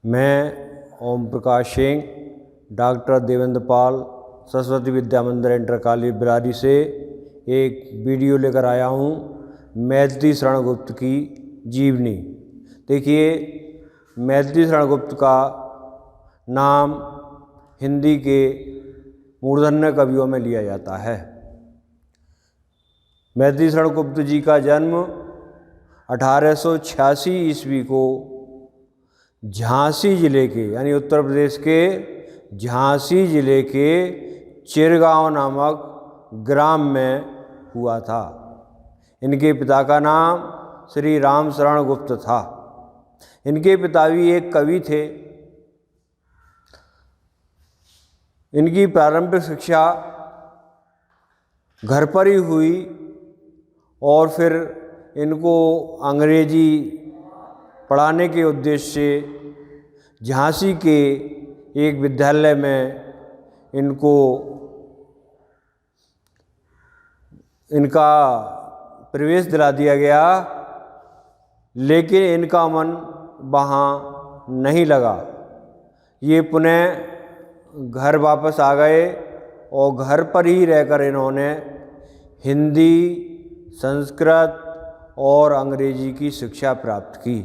मैं ओम प्रकाश सिंह, डॉक्टर देवेंद्र पाल, सरस्वती विद्या मंदिर inter college Bilari से एक वीडियो लेकर आया हूँ मैथिली शरण गुप्त की जीवनी। देखिए, मैथिली शरण गुप्त का नाम हिंदी के मूर्धन्य कवियों में लिया जाता है। मैथिली शरण गुप्त जी का जन्म 1886 ईस्वी को झांसी जिले के यानी उत्तर प्रदेश के झांसी जिले के चिरगांव नामक ग्राम में हुआ था। इनके पिता का नाम श्री राम शरण गुप्त था। इनके पिता भी एक कवि थे। इनकी प्रारंभिक शिक्षा घर पर ही हुई और फिर इनको अंग्रेजी पढ़ाने के उद्देश्य से झांसी के एक विद्यालय में इनका प्रवेश दिला दिया गया, लेकिन इनका मन वहाँ नहीं लगा। ये पुनः घर वापस आ गए और घर पर ही रहकर इन्होंने हिंदी, संस्कृत और अंग्रेजी की शिक्षा प्राप्त की।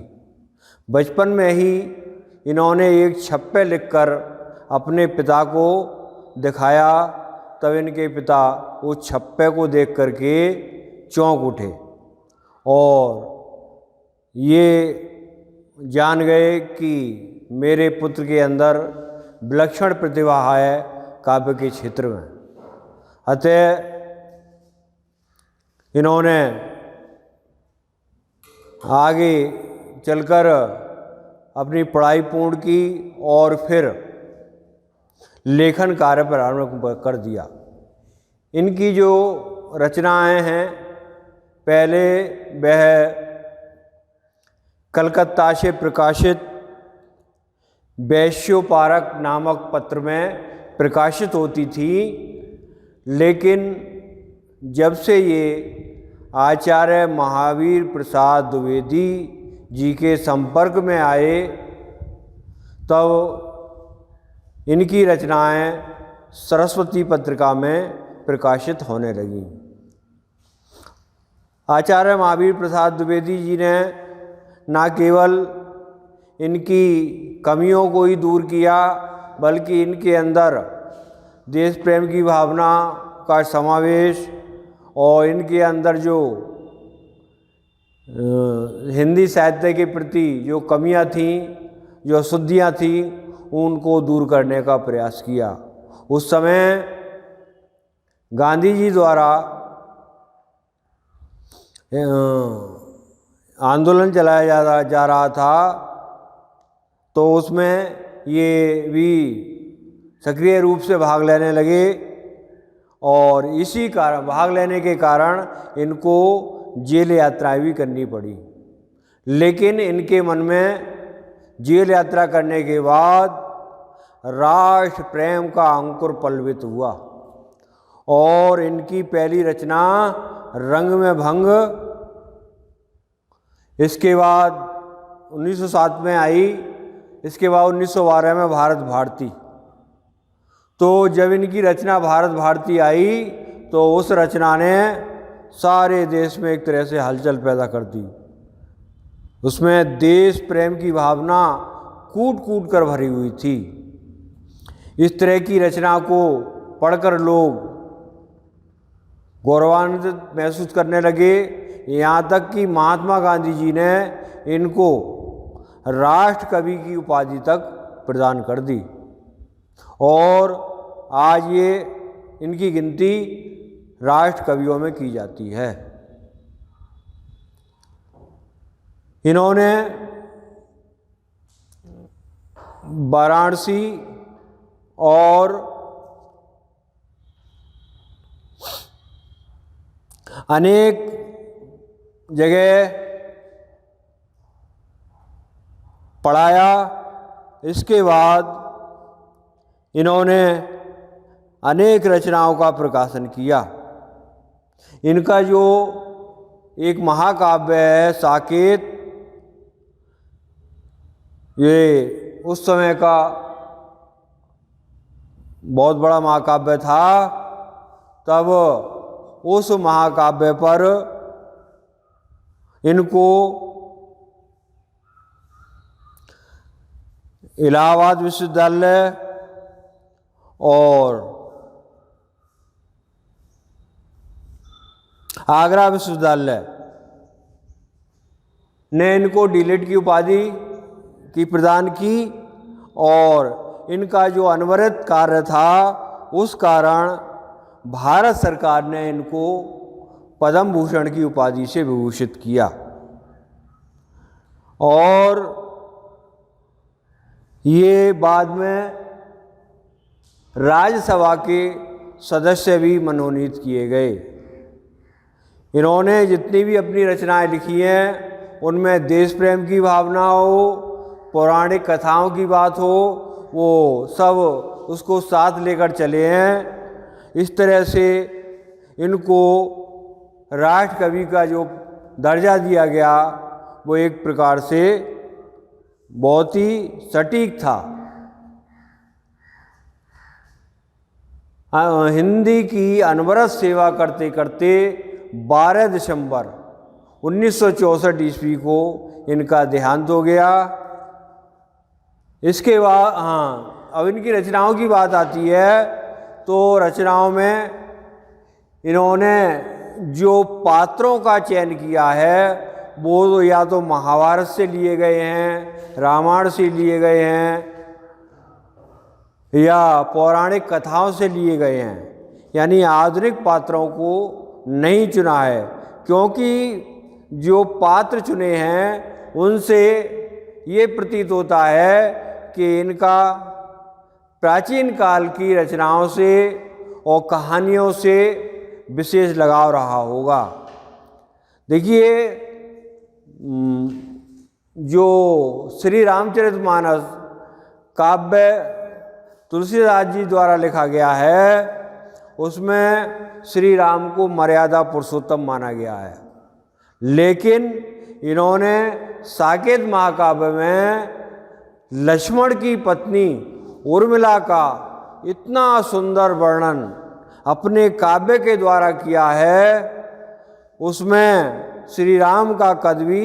बचपन में ही इन्होंने एक छप्पे लिखकर अपने पिता को दिखाया। तब इनके पिता उस छप्पे को देख करके चौंक उठे और ये जान गए कि मेरे पुत्र के अंदर विलक्षण प्रतिभा है काव्य के क्षेत्र में। अतः इन्होंने आगे चलकर अपनी पढ़ाई पूर्ण की और फिर लेखन कार्य प्रारंभ कर दिया। इनकी जो रचनाएं हैं, पहले वह कलकत्ता से प्रकाशित वैश्योपारक नामक पत्र में प्रकाशित होती थी, लेकिन जब से ये आचार्य महावीर प्रसाद द्विवेदी जी के संपर्क में आए तब इनकी रचनाएं सरस्वती पत्रिका में प्रकाशित होने लगीं। आचार्य महावीर प्रसाद द्विवेदी जी ने न केवल इनकी कमियों को ही दूर किया, बल्कि इनके अंदर देश प्रेम की भावना का समावेश और इनके अंदर जो हिंदी साहित्य के प्रति जो कमियां थीं, जो अशुद्धियां थीं, उनको दूर करने का प्रयास किया। उस समय गांधी जी द्वारा आंदोलन चलाया जा रहा था, तो उसमें ये भी सक्रिय रूप से भाग लेने लगे और इसी कारण भाग लेने के कारण इनको जेल यात्राएं भी करनी पड़ी। लेकिन इनके मन में जेल यात्रा करने के बाद राष्ट्र प्रेम का अंकुर पल्लवित हुआ और इनकी पहली रचना रंग में भंग इसके बाद 1907 में आई। इसके बाद 1912 में भारत भारती। तो जब इनकी रचना भारत भारती आई तो उस रचना ने सारे देश में एक तरह से हलचल पैदा कर दी। उसमें देश प्रेम की भावना कूट कूट कर भरी हुई थी। इस तरह की रचना को पढ़कर लोग गौरवान्वित महसूस करने लगे। यहाँ तक कि महात्मा गांधी जी ने इनको राष्ट्र कवि की उपाधि तक प्रदान कर दी और आज ये इनकी गिनती राष्ट्र कवियों में की जाती है। इन्होंने वाराणसी और अनेक जगह पढ़ाया। इसके बाद इन्होंने अनेक रचनाओं का प्रकाशन किया। इनका जो एक महाकाव्य है साकेत, ये उस समय का बहुत बड़ा महाकाव्य था। तब उस महाकाव्य पर इनको इलाहाबाद विश्वविद्यालय और आगरा विश्वविद्यालय ने इनको डीलिट की उपाधि की प्रदान की और इनका जो अनवरत कार्य था उस कारण भारत सरकार ने इनको पद्म भूषण की उपाधि से विभूषित किया और ये बाद में राज्यसभा के सदस्य भी मनोनीत किए गए। इन्होंने जितनी भी अपनी रचनाएं लिखी हैं उनमें देश प्रेम की भावना हो, पौराणिक कथाओं की बात हो, वो सब उसको साथ लेकर चले हैं। इस तरह से इनको राष्ट्र कवि का जो दर्जा दिया गया वो एक प्रकार से बहुत ही सटीक था। हिंदी की अनवरत सेवा करते करते 12 दिसंबर 1964 ईस्वी को इनका देहांत हो गया। इसके बाद अब इनकी रचनाओं की बात आती है तो रचनाओं में इन्होंने जो पात्रों का चयन किया है वो तो या तो महाभारत से लिए गए हैं, रामायण से लिए गए हैं या पौराणिक कथाओं से लिए गए हैं, यानी आधुनिक पात्रों को नहीं चुना है, क्योंकि जो पात्र चुने हैं उनसे ये प्रतीत होता है कि इनका प्राचीन काल की रचनाओं से और कहानियों से विशेष लगाव रहा होगा। देखिए, जो श्री रामचरितमानस काव्य तुलसीदास जी द्वारा लिखा गया है उसमें श्री राम को मर्यादा पुरुषोत्तम माना गया है, लेकिन इन्होंने साकेत महाकाव्य में लक्ष्मण की पत्नी उर्मिला का इतना सुंदर वर्णन अपने काव्य के द्वारा किया है, उसमें श्री राम का कद भी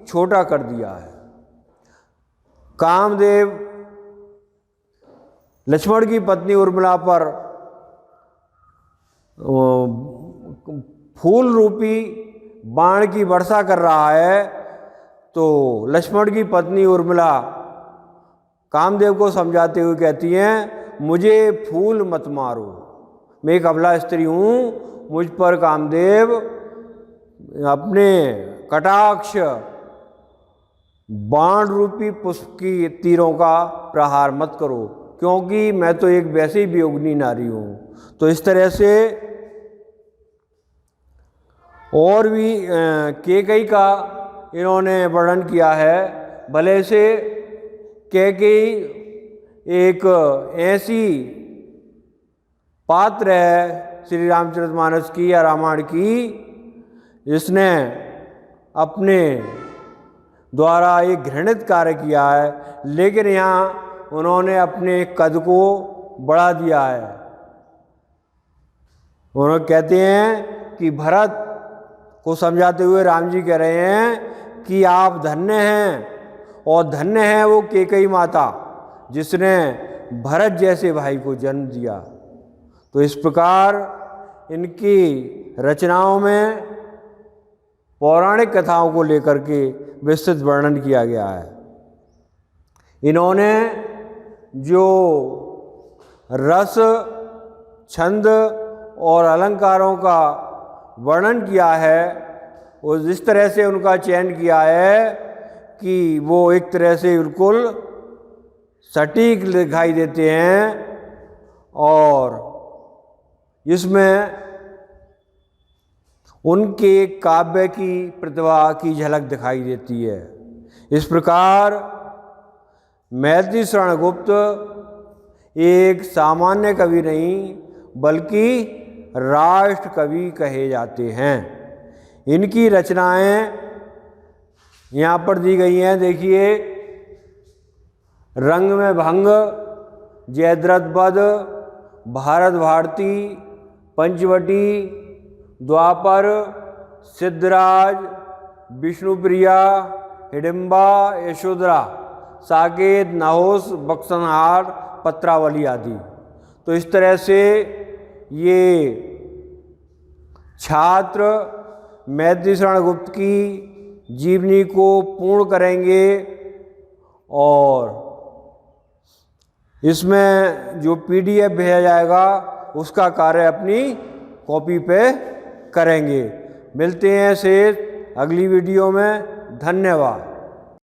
छोटा कर दिया है। कामदेव लक्ष्मण की पत्नी उर्मिला पर फूल रूपी बाण की वर्षा कर रहा है, तो लक्ष्मण की पत्नी उर्मिला कामदेव को समझाते हुए कहती हैं, मुझे फूल मत मारो, मैं एक अबला स्त्री हूँ, मुझ पर कामदेव अपने कटाक्ष बाण रूपी पुष्प की तीरों का प्रहार मत करो, क्योंकि मैं तो एक वैसी वियोगिनी नारी हूँ। तो इस तरह से और भी कैकेयी का इन्होंने वर्णन किया है। भले से कैकेयी एक ऐसी पात्र है श्री रामचरितमानस की या रामायण की जिसने अपने द्वारा एक घृणित कार्य किया है, लेकिन यहाँ उन्होंने अपने कद को बढ़ा दिया है। उन्होंने कहते हैं कि भरत को समझाते हुए राम जी कह रहे हैं कि आप धन्य हैं और धन्य है वो कैकेयी माता जिसने भरत जैसे भाई को जन्म दिया। तो इस प्रकार इनकी रचनाओं में पौराणिक कथाओं को लेकर के विस्तृत वर्णन किया गया है। इन्होंने जो रस, छंद और अलंकारों का वर्णन किया है वो जिस तरह से उनका चयन किया है कि वो एक तरह से बिल्कुल सटीक दिखाई देते हैं और इसमें उनके काव्य की प्रतिभा की झलक दिखाई देती है। इस प्रकार मैथिली शरण गुप्त एक सामान्य कवि नहीं बल्कि राष्ट्र कवि कहे जाते हैं। इनकी रचनाएं यहाँ पर दी गई हैं। देखिए, रंग में भंग, जयद्रथ वध, भारत भारती, पंचवटी, द्वापर, सिद्धराज, विष्णुप्रिया, हिडिंबा, यशोधरा, साकेत, नहुस, बक्सनहार, पत्रावली आदि। तो इस तरह से ये छात्र मैथिली शरण गुप्त की जीवनी को पूर्ण करेंगे और इसमें जो PDF भेजा जाएगा उसका कार्य अपनी कॉपी पे करेंगे। मिलते हैं से अगली वीडियो में। धन्यवाद।